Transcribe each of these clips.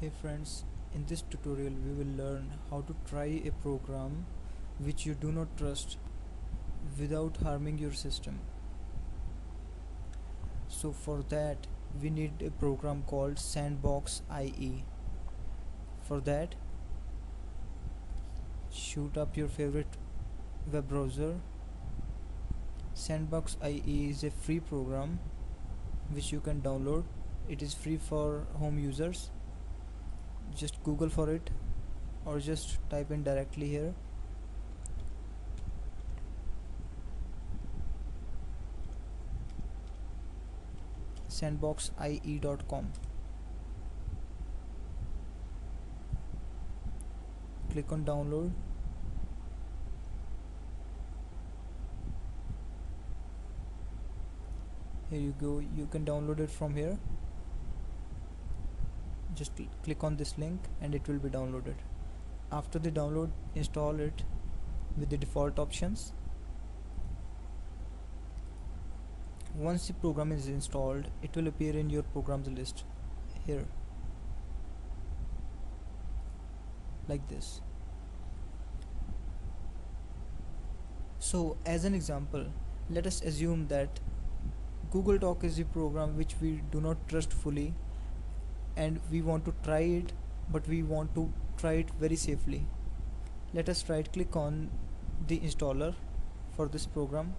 Hey friends, in this tutorial we will learn how to try a program which you do not trust without harming your system. So for that we need a program called SandboxIE. For that, shoot up your favorite web browser. SandboxIE is a free program which you can download. It is free for home users. Just Google for it or just type in directly here. SandboxIE.com. Click on download. Here you go, you can download it from here. Just click on this link and it will be downloaded. After the download, install it with the default options. Once the program is installed, it will appear in your programs list here, like this. So as an example, let us assume that Google Doc is a program which we do not trust fully and we want to try it, but we want to try it very safely. Let us right click on the installer for this program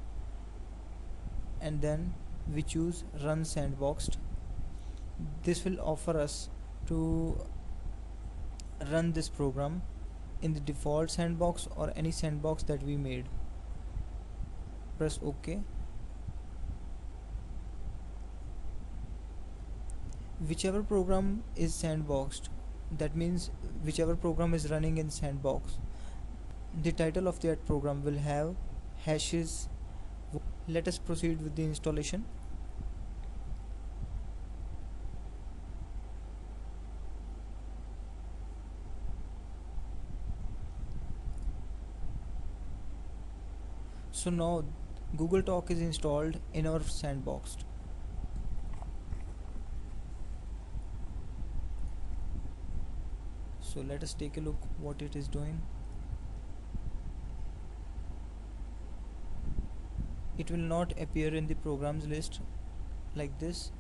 and then we choose Run Sandboxed. This will offer us to run this program in the default sandbox or any sandbox that we made. Press OK. Whichever program is sandboxed, that means whichever program is running in sandbox, the title of that program will have hashes. Let us proceed with the installation. So now Google Doc is installed in our sandbox. So let us take a look what it is doing. It will not appear in the programs list like this.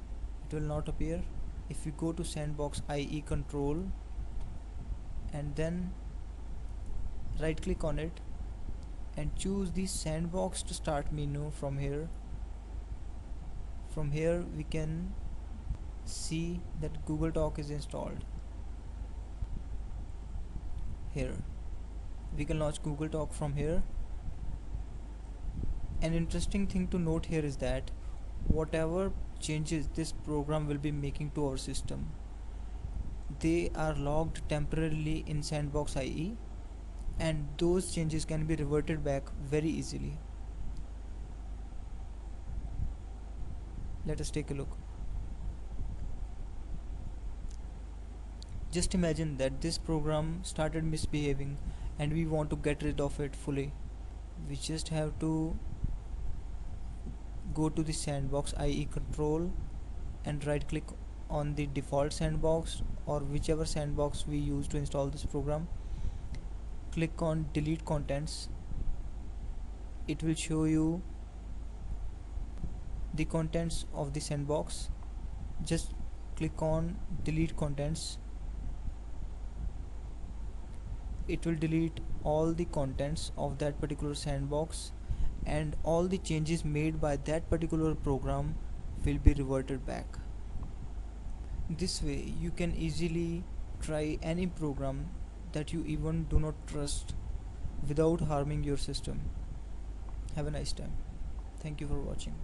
It will not appear. If we go to SandboxIE control and then right click on it and choose the sandboxed start menu from here. From here we can see that Google Doc is installed. Here we can launch Google Doc from here. An interesting thing to note here is that whatever changes this program will be making to our system, they are logged temporarily in SandboxIE and those changes can be reverted back very easily. Let us take a look. Just imagine that this program started misbehaving and we want to get rid of it fully. We just have to go to the SandboxIE control and right click on the default sandbox or whichever sandbox we use to install this program. Click on delete contents. It will show you the contents of the sandbox. Just click on delete contents. It will delete all the contents of that particular sandbox and all the changes made by that particular program will be reverted back. This way you can easily try any program that you even do not trust without harming your system. Have a nice time. Thank you for watching.